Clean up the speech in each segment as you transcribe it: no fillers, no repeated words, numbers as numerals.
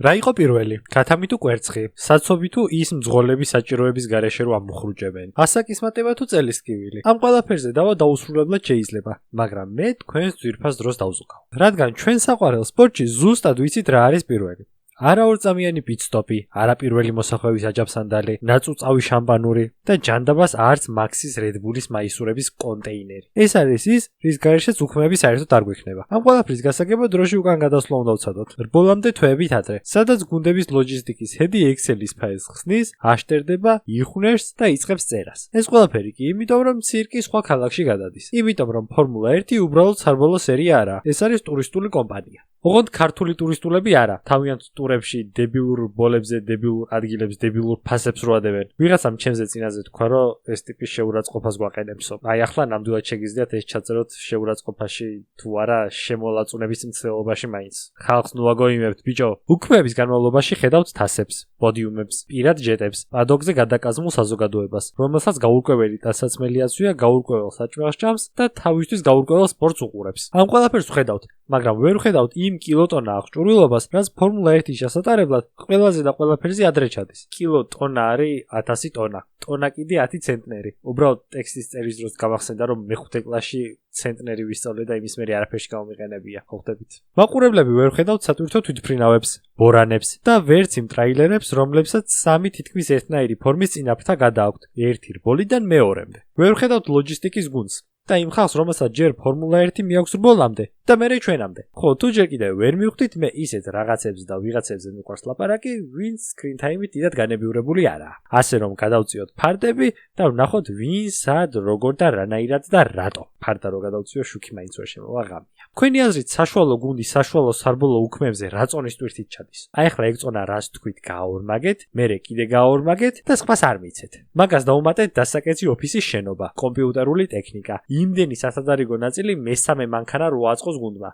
რა იყო პირველი? ქათამი თუ კვერცხი, საცობი თუ ის მძღოლების საჭიროების გარეშე რო ამოხრუჭებენ. ასაკის მატება თუ წელისკივილი. ამ ყველაფერზე დავა დაუსრულებლად შეიძლება, მაგრამ მე თქვენს ძვირფას დროს დავზუგავ. რადგან ჩვენ საყვარელ სპორტში ზუსტად ვიცით რა არის პირველი. არა ორწამიანი პიტსტოპი, არა პირველი მოსახვევის აჯაბსანდალი, ნაწუწავი შამპანური და ჯანდაბას არც მაქსის რედბულის მაისურების კონტეინერი. ეს არის ის, რის გარეშეც უქმეები საერთოდ არ გვექნება. ამ ყველაფრის გასაგებად დროში უკან გადასვლა უნდა ვცადოთ. რბოლამდე თვეებით ადრე, სადაც გუნდების ლოჯისტიკის ჰედი ექსელის ფაილს ხსნის, აშტერდება, იხვნერს და იწყებს წერას. ეს ყველაფერი კი იმიტომ, რომ ცირკი სხვა ქალაქში გადადის. იმიტომ, რომ ფორმულა 1 უბრალოდ სარბოლო სერია არა, ეს არის ტურისტული კომპანია. ოღონდ ქართული ტურისტულები არა, თავიანთ ტურებში დებილურ ბოლებზე, დებილურ ადგილებს, დებილურ ფასებს რო ადებენ. ვიღაცამ ჩემზე წინაზე თქვა, რომ ეს ტიპი შეურაცხყოფას გვაყენებსო. აი ახლა ნამდვილად შეგიძლიათ ეს ჩაწეროთ შეურაცხყოფაში თუ არა შემოლაწუნების მცდელობაში მაინც. ხალხს ნუ აგოიმებთ, ბიჭო. უქმეების განმავლობაში ხედავთ თასებს, პოდიუმებს, პირად ჯეტებს, პადოქზე გადაკაზმულ საზოგადოებას, რომელსაც გაურკვეველი დასაცმელი აწვია გაურკვეველ საჭმელს ჭამს და თავისთვის გაურკვეველ სპორტს უყურებს. ამ ყველაფერს ვხედავთ, მაგრამ ვერ ვხედავთ იმ კილოტონა აღჭურვილობას, რაც ფორმულა 1-ის შესატარებლად ყველაზე და ყველაფერზე ადრე ჩადის. კილოტონა არის 1000 ტონა. ტონა კიდე 10 ცენტნერი. უბრალოდ ტექსტის წერის დროს გამახსენდა, რომ მე-5 კლასში ცენტნერი ვისწავლე და იმის მერე არაფერში გამომიყენებია, ხო ხდებით. მაყურებლები ვერ ხედავთ სატვირთო თვითმფრინავებს, ბორანებს და ვერც იმ ტრაილერებს, რომლებსაც სამი თითქმის ერთნაირი ფორმის წინაფრთა გადააქვთ, ერთი რბოლიდან მეორემდე. ვერ ხედავთ ლოჯისტიკის გუნდს და იმ ხალხს, რომელსაც ჯერ ფორმულა 1 მიაქვს რბოლამდე და მერე ჩვენამდე. ხო, თუ ჯერ კიდევ ვერ მივხვდით, მე ისეთ რაღაცებს და ვიღაცებზე მიყვარს ლაპარაკი, ვინც სკრინ თაიმით დიდად განებიურებული არაა. ასე რომ გადავწიოთ ფარდები და ვნახოთ ვინ, სად, როგორ და რანაირად და რატო. ფარდა რო გადავწიო, შუქი მაინც ვერ შემოვა ღამია. თქვენი აზრით საშუალო გუნდი საშუალო სარბოლო უქმეებზე რა წონის ტვირთით ჩადის? აი ახლა ეგ წონა რას თქვით გააორმაგეთ, მერე კიდე გააორმაგეთ და სხვას არ მიცეთ. მაგას დაუმატეთ დასაკეცი ოფისის შენობა, კომპიუტერული ტექნიკა. იმდენი სათადარიგო ნაწილი მესამე მანქანა რო აწყოს გუნდმა.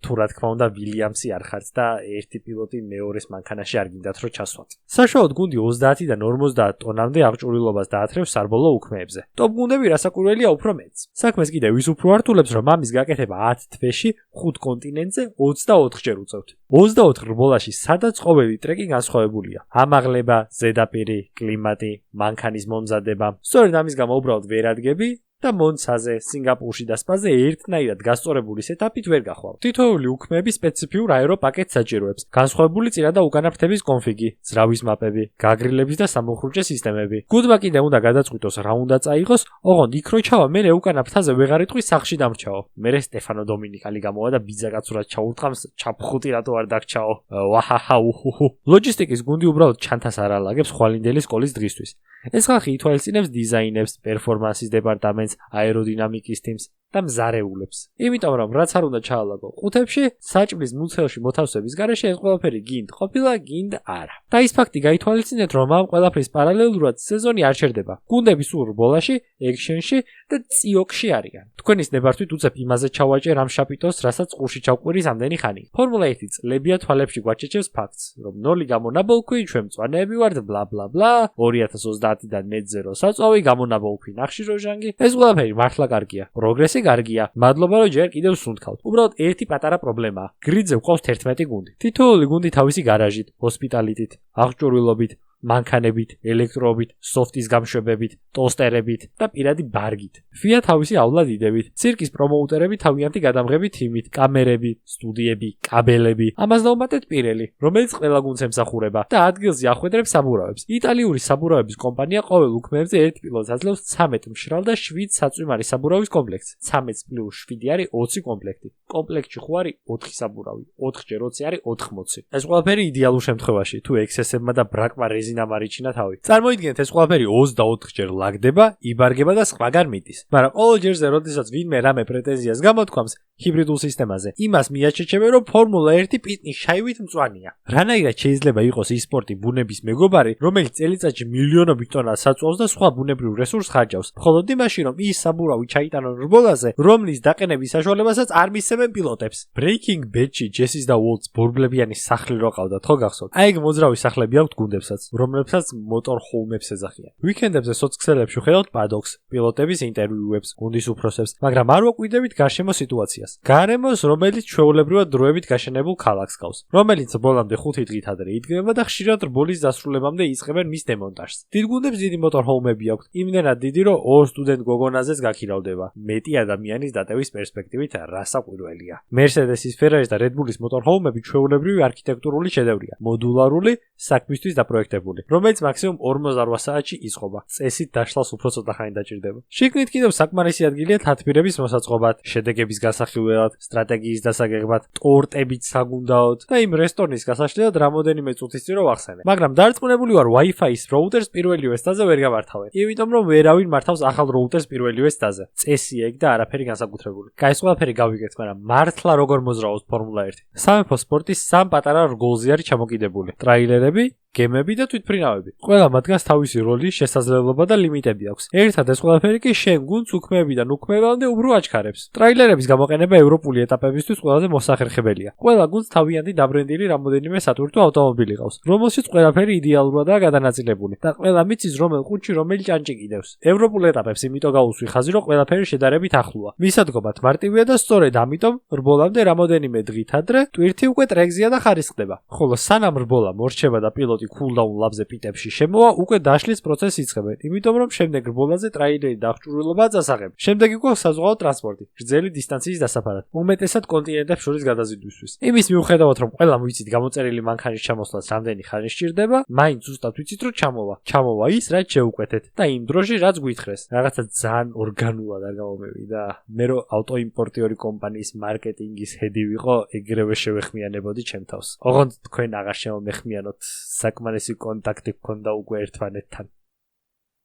თუ რა თქმა უნდა ვილიამსი არ ხართ და ერთი პილოტი მეორეს მანქანაში არ გინდათ რომ ჩასვათ. საშუალოდ გუნდი 30-დან 50 ტონამდე აღჭურვილობას დაათრევს სარბოლო უქმეებზე. ტოპ გუნდები რასაკვირველია უფრო მეც. საქმეს კიდევ ის უფრო ართულებს, რომ ამის გაკეთება 10 თვეში 5 კონტინენტზე 24 ჯერ უწევთ. 24 რბოლაში სადაც ყოველი ტრეკი განსხვავებულია. ამაღლება, ზედაპირი, კლიმატი, მანქანის მომზადება. სწორედ ამის გამო უბრალოდ ვერ ადგები და მონცაზე, სინგაპურში და სპაზე ერთნაირად გასწორებული სეტაპით ვერ გახვალ. თითოეული უქმეები სპეციფიურ აეროპაკეტს საჭიროებს. განსხვავებული წინა და უკანაფრთების კონფიგი, ძრავის მაპები, გაგრილების და სამოხრუჭე სისტემები. გუნდმა კიდე უნდა გადაწყვიტოს რა უნდა წაიღოს, ოღონდ იქ რო ჩავა, მე უკანა ფრთაზე ვეღარ იტყვი სახში დამრჩაო. მე სტეფანო დომინიკალი გამოვა და ბიძაკაცურად ჩაურტყამს, ჩაფხუტი რატო არ დაგჩაო. ვაჰაჰა უჰუჰუ. ლოჯისტიკის გუნდი უბრალოდ ჩანთას არ ალაგებს ხვალინდელი სკოლის დღისთვის. ეს ხალხი ითვალისწინებს დიზაინებს, პერფორმანსის დეპარტამენტს, აეროდინამიკის თიმს და მზარეულებს. იმიტომ რომ რაც არ უნდა ჩაალაგო ყუთებში, საჭმლის მუცელში მოთავსების გარეშე ეს ყველაფერი გინდ ყოფილა, გინდ არა. და ის ფაქტი გაითვალისწინეთ, რომ ამ ყველაფრის პარალელურად სეზონი არ ჩერდება. გუნდები სულ რბოლაში, ექშენში და ციოქში არიან. თქვენის ნებართვით უცებ იმაზე ჩავაჭერ ამ შაპიტოს, რასაც ყურში ჩავყვირის ამდენი ხანი. ფორმულა 1 წლებია თვალებში გვაჩეჩებს ფაქტს, რომ 0 გამონაბოლქვი, ჩვენ მწვანეები ვართ, ბლა ბლა ბლა, 2030-დან net-zero საწვავი, გამონაბოლქვი ნახში როჟანგი. ეს ყველაფერი მართლა კარგია. პროგრესი კარგია. მადლობა რომ ჯერ კიდევ სუნთქავთ. უბრალოდ ერთი პატარა პრობლემაა. გრიდზე ვყავს 11 გუნდი. თითოეული გუნდი თავისი გარაჟით, ჰოსპიტალიტით, აღჭურვილობით, მანქანებით, ელექტროობით, სოფტის გამშვებებით, ტოსტერებით და პირადი ბარგით. ფია თავისი ავლადიდებით, ცირკის პრომოუტერები თავიანთი გადამღები თიმით, კამერები, სტუდიები, კაბელები. ამას დაუმატეთ პირელი, რომელიც ყველა გუნდს ემსახურება და ადგილზე ახვედრებს საბურავებს. იტალიური საბურავების კომპანია ყოველ უქმეებზე ერთ პილოტს აძლევს 13 მშრალ და 7 საწვიმარი საბურავის კომპლექტს. 13 + 7 არის 20 კომპლექტი. კომპლექტში ხო არის 4 საბურავი, 4-ჯერ 20 არის 80. ეს ყველაფერი იდეალურ შემთხვევაში, თუ XS-ებმა და ბრაკმა რეზინა მარიჩინა თავი. წარმოიდგინეთ, ეს ყველაფერი 24-ჯერ ლაგდება, იბარგება და სხვაგან მიდის. მაგრამ ყოველ ჯერზე, როდესაც ვინმე რამე პრეტენზიას გამოთქვამს ჰიბრიდულ სისტემაზე, იმას მიაჩეჩებენ, რომ ფორმულა 1 პიტნის შაივით მწვანეა. რანაირად შეიძლება იყოს ის სპორტი ბუნების მეგობარი, რომელიც წელიწადში მილიონობით ტონა საწვავს და სხვა ბუნებრივ რესურსს ხარჯავს. მხოლოდ იმაში, რომ ის საბურავი ჩაიტანონ რბოლაზე, რომლის დაყენების საშუალებასაც არ მისცემენ პილოტებს. Breaking Bad-ში ჯესის და უოლტს ბორბლებიანი სახლი რო ყავდათ, ხო გახსოვთ? აი ეგ მოძრავი სახლები აქვთ გუნდებსაც. რომლებსაც მოტორჰოუმებს ეძახიან. ვიკენდებზე სოციქსელებში ხედავთ პადოქს, პილოტების ინტერვიუებს, გუნდის უფროსებს, მაგრამ არ ვაკვირდებით გარშემო სიტუაციას. გარემოს, რომელიც ჩვეულებრივად დროებით გაშენებულ ქალაქს გავს, რომელიც ბოლომდე 5 დღით ადრე იდგება და ხშირად რბოლის დასრულებამდე იწყებენ მის დემონტაჟს. დიდ გუნდებს დიდი მოტორჰოუმები აქვთ, იმდენად დიდი, რომ ორ სტუდენტ გოგონაზეც გაქირავდება. მეტი ადამიანის დატევის პერსპექტივით რასაკვირველია. Mercedes-ის, Ferrari-ის და Red Bull-ის მოტორჰოუმები ჩვეულებრივი არქიტექტურული შედევრია, მოდულარული, საქმისთვის დაპროექტებული, რომელიც მაქსიმუმ 48 საათში იწყობა. წესით დაშლას უფრო ცოტა ხანი დაჭირდება. შიგნით კიდევ საკმარისი ადგილია თათბირების მოსაწყობად, შედეგების გასახილველად, სტრატეგიის დასაგეგმად, ტორტებით საგუნდაოდ და იმ რესტორნის გასაშლელად რამოდენიმე წუთის წინ ვახსენე. მაგრამ დარწმუნებული ვარ, Wi-Fi-ის როუტერს პირველივე სტაზე ვერ გამართავენ. იმიტომ რომ ვერავინ მართავს ახალ როუტერს პირველივე სტაზე. წესი ეგ და არაფერი განსაკუთრებული. Კაი, ეს ყველაფერი გავიგეთ, მაგრამ მართლა როგორ მოძრაობს ფორმულა 1? სამეფო სპორტის სამ პატარა რგოლზე არის ჩამოკიდებული. ტრაილერები, გემები და თვითმფრინავები. ყველა მათგანს თავისი როლი, შესაძლებლობა და ლიმიტები აქვს. ერთად ეს ყველაფერი კი შენ გუნდს უქმეებიდან უქმებამდე უფრო აჩქარებს. ტრაილერების გამოყენება ევროპული ეტაპებისთვის ყველაზე მოსახერხებელია. ყველა გუნდს თავიანთი დაბრენდილი რამოდენიმე სატვირთო ავტომობილი ყავს, რომელშიც ყველაფერი იდეალურადაა გადანაწილებული და ყველა მიცის რომელ ყუთში რომელი ჭანჭი კიდევს. ევროპულ ეტაპებს იმიტომ გავუსვი ხაზი, რომ ყველაფერი შედარებით ახლოა. მისადგომად მარტივია და სწორედ ამიტომ რბოლამდე რამოდენიმე დღით ადრე ტვირთი უკვე ტრეკზია და ხარისხდება. ხოლო სანამ რბოლა მორჩება და პილოტი cooldown ლაბზე პიტებში შემოვა, უკვე დაშლის პროცესს იწყებენ, იმიტომ რომ შემდეგ რბოლაზე ტრაილერი დაღჭურვილობა წასაღებ. შემდეგ უკვე საზღვაო ტრანსპორტი, გრძელი დისტანციის დასაფარად, უმეტესად კონტინენტებს შორის გადაზიდვისთვის. იმის მიუხედავად, რომ ყველა ვიცით გამოწერილი მანქანის ჩამოსვლას რამდენი ხანი სჭირდება, მაინც ზუსტად ვიცით, რომ ჩამოვა ის, რაც შეუკვეთეთ და იმ დროში, რაც გვითხრეს. რაღაცა ძალიან ორგანულად არ გამომევიდა. მე რომ ავტოიმპორტიორი კომპანიის მარკეტინგის ჰედი ვიყო, ეგრევე შევეხმიანებოდი ჩემ თავს. ოღონდ თქვენ აღარ შემომეხმიანოთ. საკმარისი კონტაქტი გქონდა უკვე ერთმანეთთან.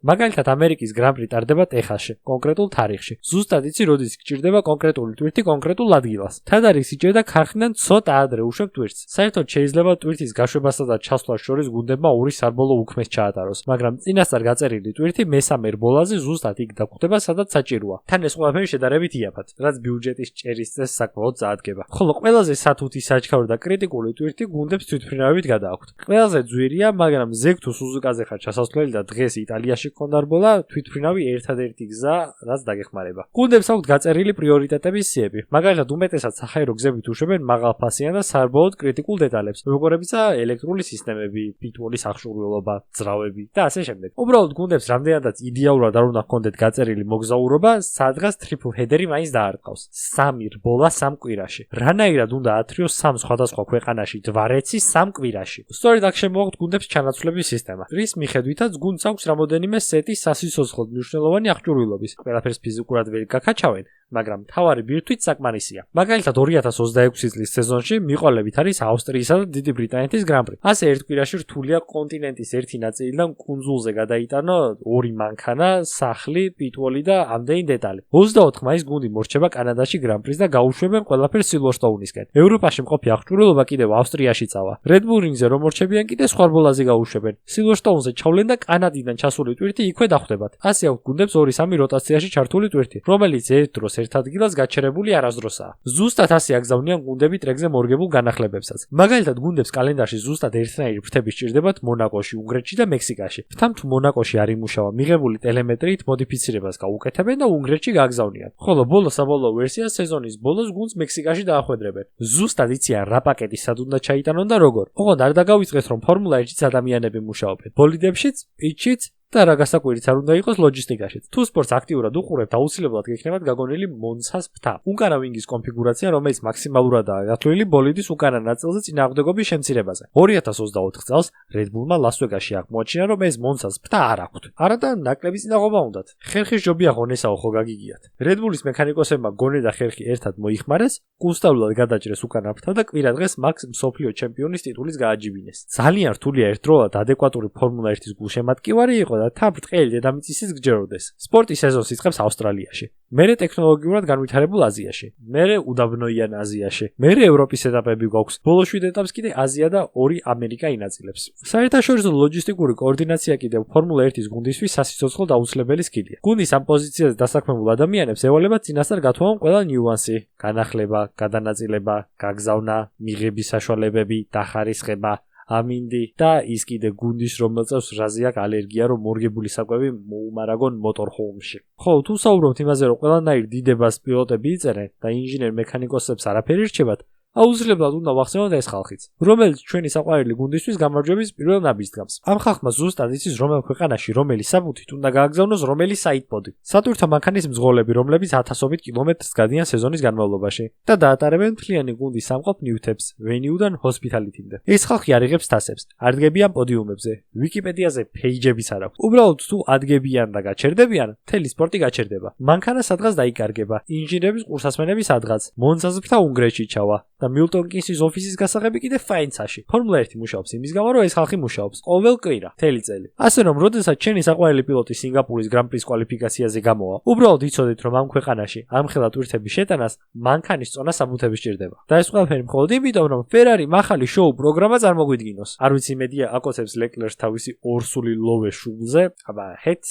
მაგალითად, ამერიკის გრან-პრი ტარდება ტეხასში, კონკრეტულ თარიღში. ზუსტად იცი, როდის გჭირდება კონკრეტული ტვირთი კონკრეტულ ადგილას. თადარიგს იჭერდა ქარხნიდან ცოტა ადრე უშვებ ტვირთს. საერთოდ შეიძლება ტვირთის გაშვებასა და ჩასვლას შორის გუნდებმა ორი საბოლოო უქმეს ჩაატაროს, მაგრამ წინასწარ გაწერილი ტვირთი მესამე რბოლაზე ზუსტად იქ დაგვხვდება, სადაც საჭიროა. თან ეს ყველაფერი შედარებით იაფად, რაც ბიუჯეტის ჭერის წესს საკმაოდ წაადგება. ხოლო ყველაზე სათუთი, საჩქარო და კრიტიკული ტვირთი გუნდებს თვითმფრინავებით გადააქვთ. ყველაზე ძვირია, მაგრამ ზეგ თუ სუზუკაზე ხარ ჩასასვლელი და დღეს იტალიაში გქონდა რბოლა, თვითმფრინავი ერთადერთი გზა, რაც დაგეხმარება. გუნდებს აქვთ გაწერილი პრიორიტეტების სიები. მაგალითად, უმეტესად საჰაერო გზებით უშვებენ მაღალფასიან და საბოლოოდ კრიტიკულ დეტალებს, როგორებიცაა ელექტრული სისტემები, პიტვოლის აღჭურვილობა, ძრავები და ასე შემდეგ. უბრალოდ გუნდებს რამდენადაც იდეალურად არ უნდა ჰქონდეთ გაწერილი მოგზაურობა, სადღაც ტრიპლ ჰედერი მაინც დაარტყავს. 3 რბოლა 3 კვირაში. რანაირად უნდა ათრიოს 3 სხვადასხვა ქვეყანაში დვარეცი 3 კვირაში. სწორედ აქ შემოაქვთ გუნდებს ჩანაცვლების სისტემა, რის მიხედვითაც გუნდს აქვს რამოდენიმე სეტი სასიცოცხლოდ მნიშვნელოვანი აღჭურვილობის. ყველაფერს ფიზიკურად ვერ გაკაჩავენ, მაგრამ თავარი ბირთვით საკმარისია. მაგალითად, 2026 წლის სეზონში მიყოლებით არის ავსტრიისა და დიდი ბრიტანეთის გრან-პრი. ასე ერთ კვირაში რთულია კონტინენტის ერთი ნაწილიდან კუნძულზე გადაიტანო 2 მანქანა, სახლი, პიტვოლი და ამდენი დეტალი. 24 მაისს გუნდი მორჩება კანადაში გრან-პრის და გაუშვებენ ყველაფერს სილვერსტოუნისკენ. ევროპაში მყოფი აღჭურვილობა კიდევ ავსტრიაში წავა. Red Bull Ring-ზე რომ მორჩებიან კიდე სხვა რბოლაზე გაუშვებენ. სილვერსტოუნზე ჩავლენ და კანადიდან ჩასული ტვირთი იქვე დახვდებათ. ასე აქვს გუნდებს 2-3 როტაციაში ჩართული ტვირთი, რომელიც ერთ დროს ერთ ადგილას გაჩერებული არასდროსაა. ზუსტად ასე აგზავნიან გუნდები ტრეკზე მორგებულ განახლებებსაც. მაგალითად, გუნდებს კალენდარში ზუსტად ერთნაირი ფრთები სჭირდებათ მონაკოში, უნგრეთში და მექსიკაში. ფრთამ თუ მონაკოში არ იმუშავა, მიღებული ტელემეტრიით მოდიფიცირებას გაუკეთებენ და უნგრეთში გააგზავნიან. ხოლო ბოლო საბოლოო ვერსია სეზონის ბოლოს გუნდს მექსიკაში დაახვედრებენ. ზუსტად იციან რა პაკეტი სად უნდა ჩაიტანონ და როგორ. ოღონდ არ დაგავიწყეს, რომ ფორმულა 1-ში ადამიანები მუშაობენ. ბოლიდებშიც, პიტჩიც და რა გასაკვირიც არ უნდა იყოს ლოჯისტიკაშიც. თუ სპორტს აქტიურად უყურებთ, აუცილებლად გექნებათ გაგონილი მონცას ფრთა. უკანა ვინგის კონფიგურაცია, რომელიც მაქსიმალურადაა გათვლილი ბოლიდის უკანა ნაწილზე წინააღმდეგობის შემცირებაზე. 2024 წელს Red Bull-მა ლას-ვეგასში აღმოაჩინა, რომ ეს მონცას ფრთა არ აქვთ. არა და ნაკლები წინაღობა უნდათ. ხერხის ჯობია ღონესაო ხო გაგიგიათ. Red Bull-ის მექანიკოსებმა გონე და ხერხი ერთად მოიხმარეს, კუსტავლად გადაჭრეს უკანა ფრთა და კვირა დღეს მაქს მსოფლიო ჩემპიონის ტიტულის გააჯიბინეს. ძალიან რთულია ერთდროულად ადეკვატური ფორმულა 1-ის გულშემატკივარი იყო და თან ბრტყელი დედამიწისიც გჯეროდეს. სპორტის სეზონს იწყებს ავსტრალიაში, მერე ტექნოლოგიურად განვითარებულ აზიაში, მერე უდაბნოიან აზიაში, მერე ევროპის ეტაპები გვაქვს. ბოლო 7 ეტაპს კიდე აზია და 2 ამერიკა ინაწილებს. საერთაშორისო ლოჯისტიკური კოორდინაცია კიდევ ფორმულა 1-ის გუნდისთვის სასიცოცხლო დაუცლებელი სკილია. გუნდის ამ პოზიციაზე დასაქმებულ ადამიანებს ევალებათ წინასწარ გათხოვონ ყველა ნიუანსი, განახლება, გადანაწილება, გაგზავნა, მიღების საშუალებები, დახარისხება, ამინდი და ის კიდე გუნდის რომელწევს რაზე აქვს ალერგია რომ მორგებული საკვები მოუმარაგონ მოტორჰომში. ხო, თუ საუბრობთ იმაზე რომ ყველანაირ დიდებას პილოტები იწერენ და ინჟინერ მექანიკოსებს არაფერი რჩებათ, აუცილებლად უნდა ვახსენოთ ეს ხალხიც, რომელიც ჩვენი საყვარელი გუნდისთვის გამარჯვების პირველ ნაბიჯს დგამს. ამ ხალხმა ზუსტად იცის რომელ ქვეყანაში რომელი საბუთით უნდა გააგზავნოს რომელი საიტპოდი. სატვირთო მანქანის მძღოლები, რომლებიც ათასობით კილომეტრს გადიან სეზონის განმავლობაში და დაატარებენ მთლიანი გუნდის სამყოფ ნიუთებს ვენიუდან ჰოსპიტალიტიმდე. ეს ხალხი არ იღებს თასებს, არ დგებიან პოდიუმებზე, ვიკიპედიაზე პეიჯებიც არ აქვს. უბრალოდ თუ ადგებიან და გაჩერდებიან, მთელი სპორტი გაჩერდება. მანქანა სადღაც დაიკარგება, ინჟინერების ყურსასმენები სადღაც, მონზაზრთა უნგრეთში ჩავა. და მილტონ კინსის ოფისის გასაღები კიდე ფაინცაში. ფორმულა 1 მუშაობს იმის გამო, რომ ეს ხალხი მუშაობს ყოველ კვირა, მთელი წელი. ასე რომ, როდესაც ჩვენი საყვარელი პილოტი სინგაპურის გრან-პრის კვალიფიკაციაზე გამოვა, უბრალოდ იცოდეთ, რომ ამ ქვეყანაში ამხელა ტვირთების შეტანას მანქანის წონა საბუთები სჭირდება. და ეს ყველაფერი მხოლოდ იმიტომ, რომ ფერარი მახალი შოუ პროგრამა წარმოგვიდგინოს. არ ვიცი მედია აკოცებს ლეკლერს თავისი ორსული ლოვე შუბლზე, აბა ჰეთ,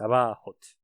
აბა ჰოთ.